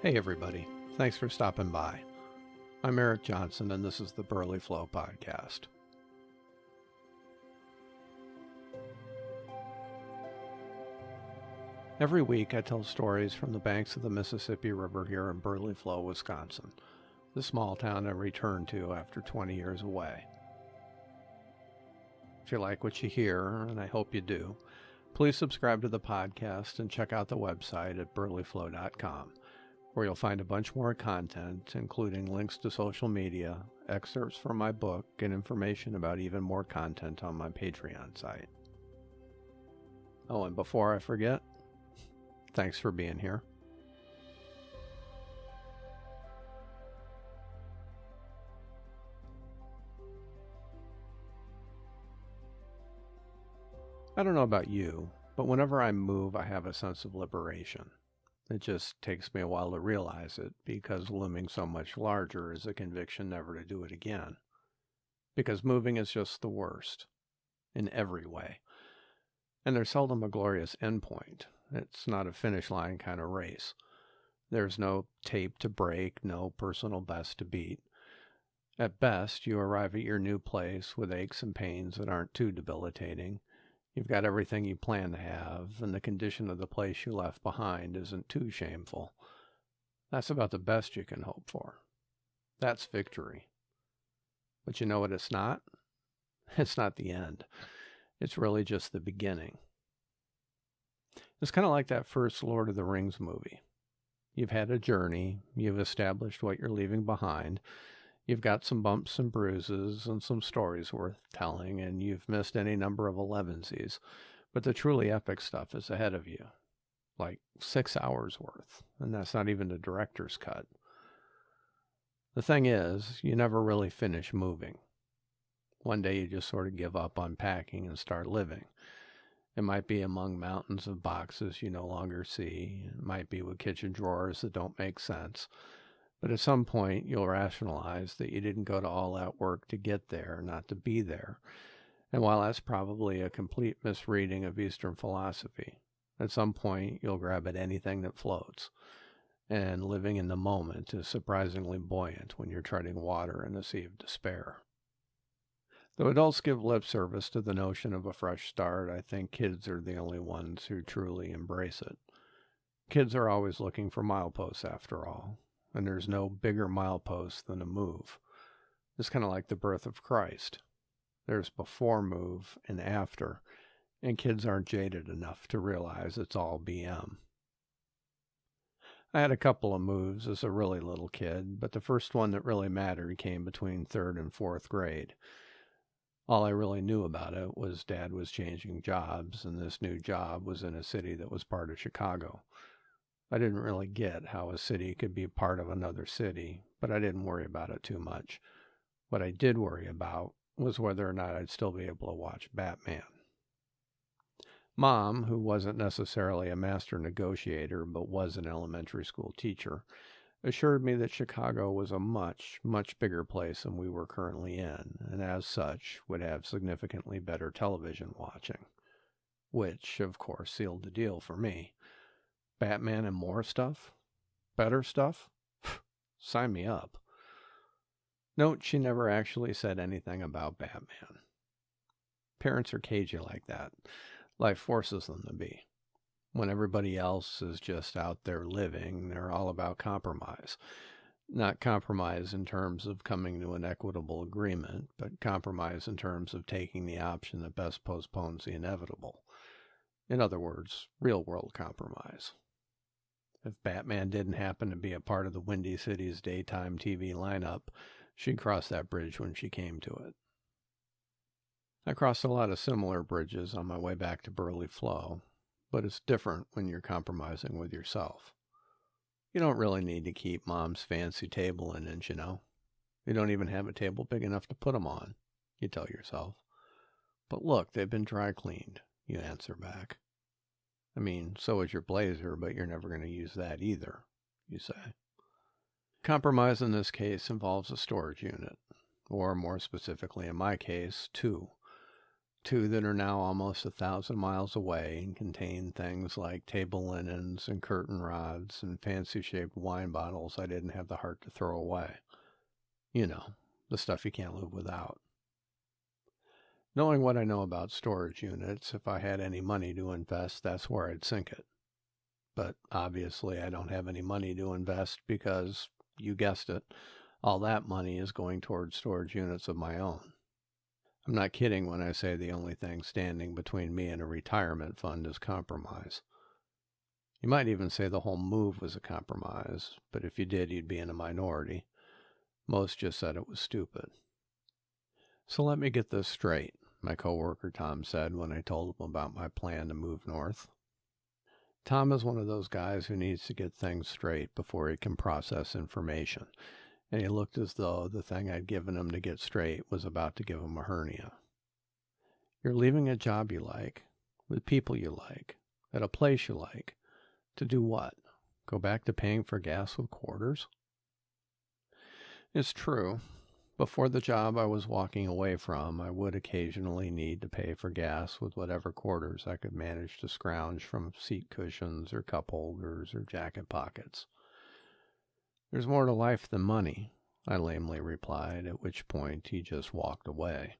Hey everybody, thanks for stopping by. I'm Eric Johnson and this is the Burly podcast. Every week I tell stories from the banks of the Mississippi River here in Burly, Wisconsin, the small town I returned to after 20 years away. If you like what you hear, and I hope you do, please subscribe to the podcast and check out the website at burlyflow.com, where you'll find a bunch more content, including links to social media, excerpts from my book, and information about even more content on my Patreon site. Oh, and before I forget, thanks for being here. I don't know about you, but whenever I move, I have a sense of liberation. It just takes me a while to realize it, because looming so much larger is a conviction never to do it again. Because moving is just the worst, in every way. And there's seldom a glorious endpoint. It's not a finish line kind of race. There's no tape to break, no personal best to beat. At best, you arrive at your new place with aches and pains that aren't too debilitating. You've got everything you plan to have, and the condition of the place you left behind isn't too shameful. That's about the best you can hope for. That's victory. But you know what it's not? It's not the end. It's really just the beginning. It's kind of like that first Lord of the Rings movie. You've had a journey, you've established what you're leaving behind, you've got some bumps and bruises and some stories worth telling, and you've missed any number of elevensies, but the truly epic stuff is ahead of you. Like 6 hours worth, and that's not even the director's cut. The thing is, you never really finish moving. One day you just sort of give up on packing and start living. It might be among mountains of boxes you no longer see. It might be with kitchen drawers that don't make sense. But at some point, you'll rationalize that you didn't go to all that work to get there, not to be there. And while that's probably a complete misreading of Eastern philosophy, at some point you'll grab at anything that floats. And living in the moment is surprisingly buoyant when you're treading water in a sea of despair. Though adults give lip service to the notion of a fresh start, I think kids are the only ones who truly embrace it. Kids are always looking for mileposts after all, and there's no bigger milepost than a move. It's kind of like the birth of Christ. There's before move and after, and kids aren't jaded enough to realize it's all BM. I had a couple of moves as a really little kid, but the first one that really mattered came between 3rd and 4th grade. All I really knew about it was Dad was changing jobs, and this new job was in a city that was part of Chicago. I didn't really get how a city could be part of another city, but I didn't worry about it too much. What I did worry about was whether or not I'd still be able to watch Batman. Mom, who wasn't necessarily a master negotiator but was an elementary school teacher, assured me that Chicago was a much, much bigger place than we were currently in, and as such would have significantly better television watching. Which, of course, sealed the deal for me. Batman and more stuff? Better stuff? Sign me up. Note, she never actually said anything about Batman. Parents are cagey like that. Life forces them to be. When everybody else is just out there living, they're all about compromise. Not compromise in terms of coming to an equitable agreement, but compromise in terms of taking the option that best postpones the inevitable. In other words, real-world compromise. If Batman didn't happen to be a part of the Windy City's daytime TV lineup, she'd cross that bridge when she came to it. I crossed a lot of similar bridges on my way back to Burly Flow, but it's different when you're compromising with yourself. You don't really need to keep Mom's fancy table linens, you know. You don't even have a table big enough to put them on, you tell yourself. But look, they've been dry cleaned, you answer back. I mean, so is your blazer, but you're never going to use that either, you say. Compromise in this case involves a storage unit, or more specifically in my case, 2. 2 that are now almost 1,000 miles away and contain things like table linens and curtain rods and fancy-shaped wine bottles I didn't have the heart to throw away. You know, the stuff you can't live without. Knowing what I know about storage units, if I had any money to invest, that's where I'd sink it. But obviously I don't have any money to invest because, you guessed it, all that money is going towards storage units of my own. I'm not kidding when I say the only thing standing between me and a retirement fund is compromise. You might even say the whole move was a compromise, but if you did, you'd be in a minority. Most just said it was stupid. So let me get this straight, my coworker Tom said when I told him about my plan to move north. Tom is one of those guys who needs to get things straight before he can process information, and he looked as though the thing I'd given him to get straight was about to give him a hernia. You're leaving a job you like, with people you like, at a place you like, to do what? Go back to paying for gas with quarters? It's true. Before the job I was walking away from, I would occasionally need to pay for gas with whatever quarters I could manage to scrounge from seat cushions or cup holders or jacket pockets. There's more to life than money, I lamely replied, at which point he just walked away.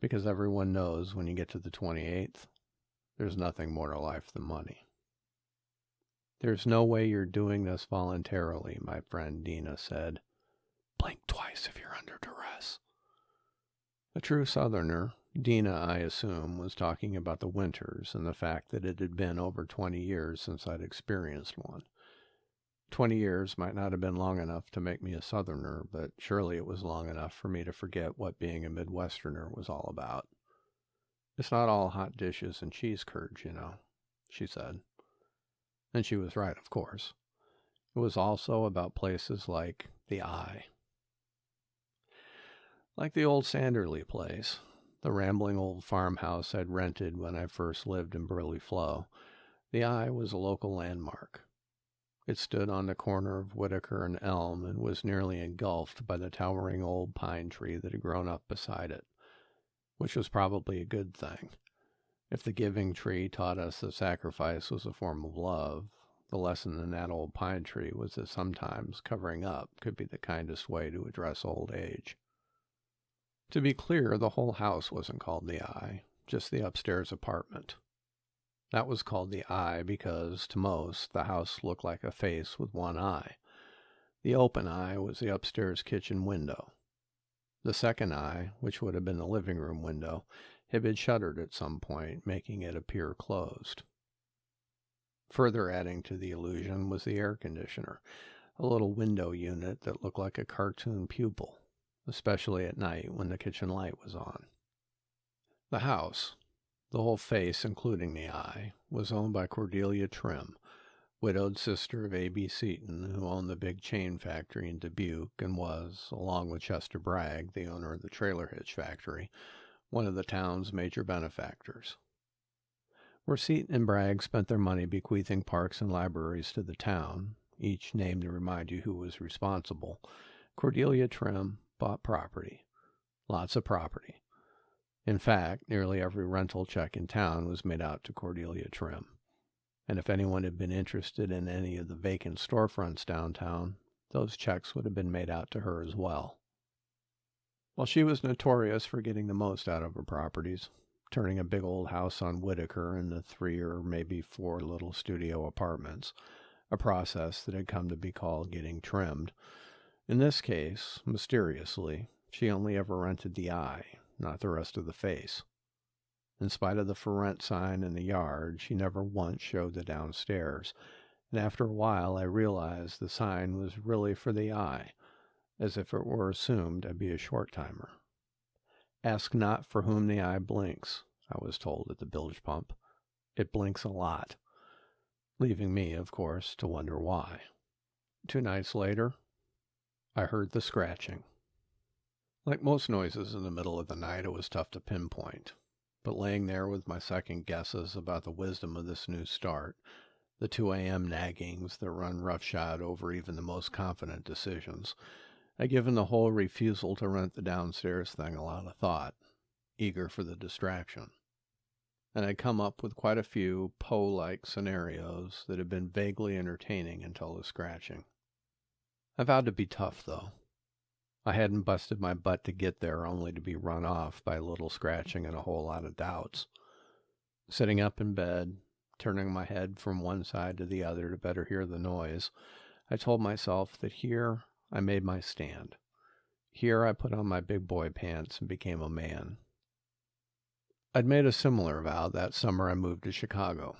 Because everyone knows when you get to the 28th, there's nothing more to life than money. There's no way you're doing this voluntarily, my friend Dina said. Blink twice if you're under duress. A true Southerner, Dina, I assume, was talking about the winters and the fact that it had been over 20 years since I'd experienced one. 20 years might not have been long enough to make me a Southerner, but surely it was long enough for me to forget what being a Midwesterner was all about. It's not all hot dishes and cheese curds, you know, she said. And she was right, of course. It was also about places like the Eye. Like the old Sanderley place, the rambling old farmhouse I'd rented when I first lived in Burly, the Eye was a local landmark. It stood on the corner of Whitaker and Elm and was nearly engulfed by the towering old pine tree that had grown up beside it, which was probably a good thing. If the giving tree taught us that sacrifice was a form of love, the lesson in that old pine tree was that sometimes covering up could be the kindest way to address old age. To be clear, the whole house wasn't called the Eye, just the upstairs apartment. That was called the Eye because, to most, the house looked like a face with one eye. The open eye was the upstairs kitchen window. The second eye, which would have been the living room window, had been shuttered at some point, making it appear closed. Further adding to the illusion was the air conditioner, a little window unit that looked like a cartoon pupil, especially at night when the kitchen light was on. The house, the whole face, including the eye, was owned by Cordelia Trim, widowed sister of A.B. Seaton, who owned the big chain factory in Dubuque and was, along with Chester Bragg, the owner of the trailer hitch factory, one of the town's major benefactors. Where Seaton and Bragg spent their money bequeathing parks and libraries to the town, each named to remind you who was responsible, Cordelia Trim bought property. Lots of property. In fact, nearly every rental check in town was made out to Cordelia Trim. And if anyone had been interested in any of the vacant storefronts downtown, those checks would have been made out to her as well. While she was notorious for getting the most out of her properties, turning a big old house on Whitaker into 3 or maybe 4 little studio apartments, a process that had come to be called getting trimmed, in this case, mysteriously, she only ever rented the eye, not the rest of the face. In spite of the for rent sign in the yard, she never once showed the downstairs, and after a while I realized the sign was really for the eye, as if it were assumed I'd be a short-timer. Ask not for whom the eye blinks, I was told at the bilge pump. It blinks a lot, leaving me, of course, to wonder why. 2 nights later, I heard the scratching. Like most noises in the middle of the night, it was tough to pinpoint. But laying there with my second guesses about the wisdom of this new start, the 2 a.m. naggings that run roughshod over even the most confident decisions, I'd given the whole refusal to rent the downstairs thing a lot of thought. eager for the distraction. And I'd come up with quite a few Poe-like scenarios that had been vaguely entertaining until the scratching. I vowed to be tough, though. I hadn't busted my butt to get there only to be run off by a little scratching and a whole lot of doubts. Sitting up in bed, turning my head from one side to the other to better hear the noise, I told myself that here I made my stand. Here I put on my big boy pants and became a man. I'd made a similar vow that summer I moved to Chicago.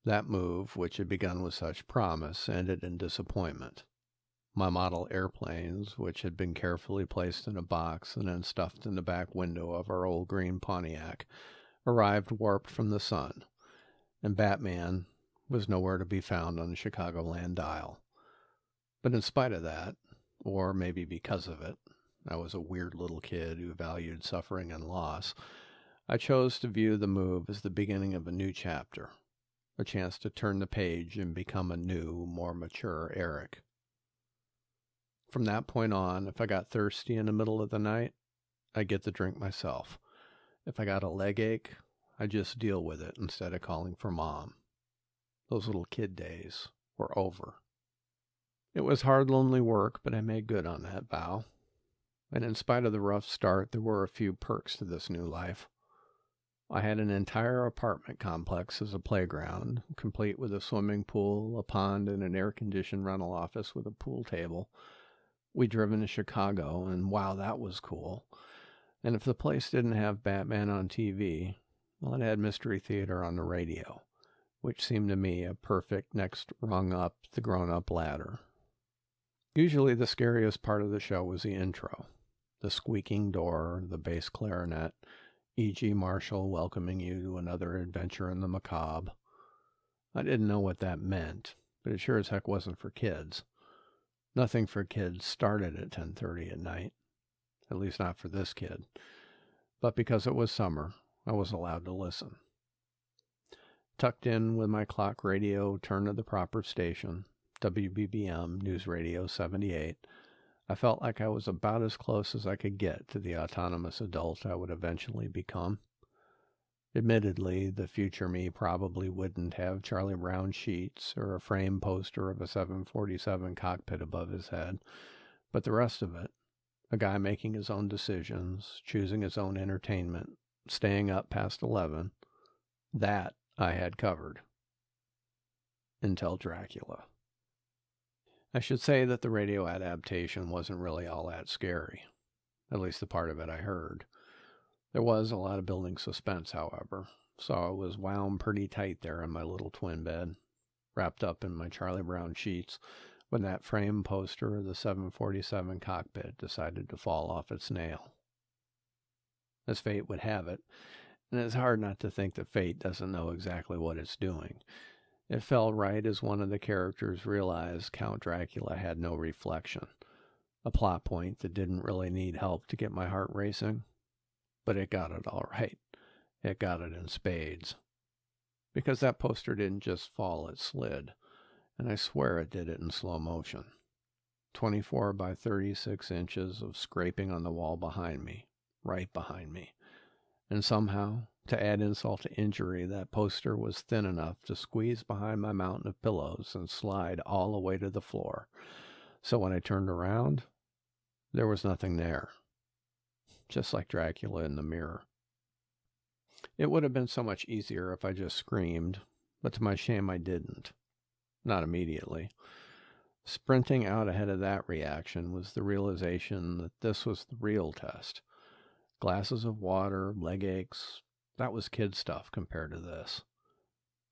That move, which had begun with such promise, ended in disappointment. My model airplanes, which had been carefully placed in a box and then stuffed in the back window of our old green Pontiac, arrived warped from the sun, and Batman was nowhere to be found on the Chicagoland dial. But in spite of that, or maybe because of it, I was a weird little kid who valued suffering and loss, I chose to view the move as the beginning of a new chapter, a chance to turn the page and become a new, more mature Eric. From that point on, if I got thirsty in the middle of the night, I'd get the drink myself. If I got a leg ache, I'd just deal with it instead of calling for Mom. Those little kid days were over. It was hard, lonely work, but I made good on that vow. And in spite of the rough start, there were a few perks to this new life. I had an entire apartment complex as a playground, complete with a swimming pool, a pond, and an air-conditioned rental office with a pool table. We'd driven to Chicago, and wow, that was cool. And if the place didn't have Batman on TV, well, it had Mystery Theater on the radio, which seemed to me a perfect next rung up the grown-up ladder. Usually the scariest part of the show was the intro. The squeaking door, the bass clarinet, E.G. Marshall welcoming you to another adventure in the macabre. I didn't know what that meant, but it sure as heck wasn't for kids. Nothing for kids started at 10:30 at night, at least not for this kid. But because it was summer, I was allowed to listen. Tucked in with my clock radio turned to the proper station, WBBM News Radio 78, I felt like I was about as close as I could get to the autonomous adult I would eventually become. Admittedly, the future me probably wouldn't have Charlie Brown sheets or a frame poster of a 747 cockpit above his head, but the rest of it, a guy making his own decisions, choosing his own entertainment, staying up past 11, that I had covered. Until Dracula. I should say that the radio adaptation wasn't really all that scary, at least the part of it I heard. There was a lot of building suspense, however, so I was wound pretty tight there in my little twin bed, wrapped up in my Charlie Brown sheets, when that frame poster of the 747 cockpit decided to fall off its nail. As fate would have it, and it's hard not to think that fate doesn't know exactly what it's doing, it fell right as one of the characters realized Count Dracula had no reflection, a plot point that didn't really need help to get my heart racing. But it got it all right. It got it in spades. Because that poster didn't just fall, it slid. And I swear it did it in slow motion. 24 by 36 inches of scraping on the wall behind me, right behind me. And somehow, to add insult to injury, that poster was thin enough to squeeze behind my mountain of pillows and slide all the way to the floor. So when I turned around, there was nothing there. Just like Dracula in the mirror. It would have been so much easier if I just screamed, but to my shame I didn't. Not immediately. Sprinting out ahead of that reaction was the realization that this was the real test. Glasses of water, leg aches, that was kid stuff compared to this.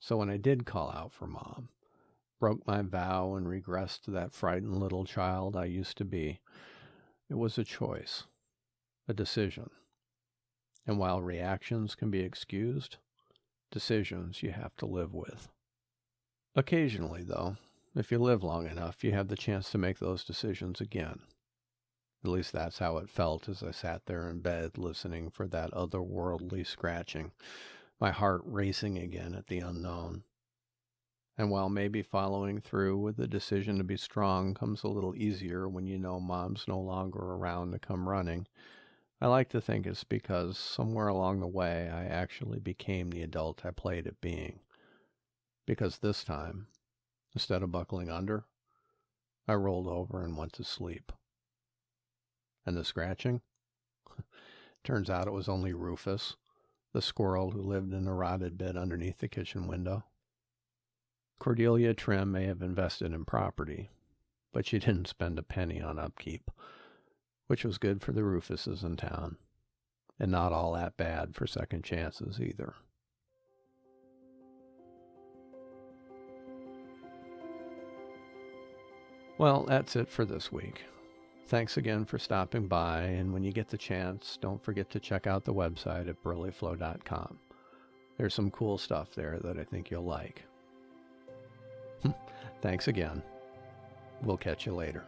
So when I did call out for Mom, broke my vow and regressed to that frightened little child I used to be, it was a choice, a decision. And while reactions can be excused, decisions you have to live with. Occasionally, though, if you live long enough, you have the chance to make those decisions again. At least that's how it felt as I sat there in bed listening for that otherworldly scratching, my heart racing again at the unknown. And while maybe following through with the decision to be strong comes a little easier when you know Mom's no longer around to come running, I like to think it's because somewhere along the way I actually became the adult I played at being. Because this time, instead of buckling under, I rolled over and went to sleep. And the scratching? Turns out it was only Rufus, the squirrel who lived in a rotted bit underneath the kitchen window. Cordelia Trim may have invested in property, but she didn't spend a penny on upkeep, which was good for the Rufuses in town, and not all that bad for second chances either. Well, that's it for this week. Thanks again for stopping by, and when you get the chance, don't forget to check out the website at burlyflow.com. There's some cool stuff there that I think you'll like. Thanks again. We'll catch you later.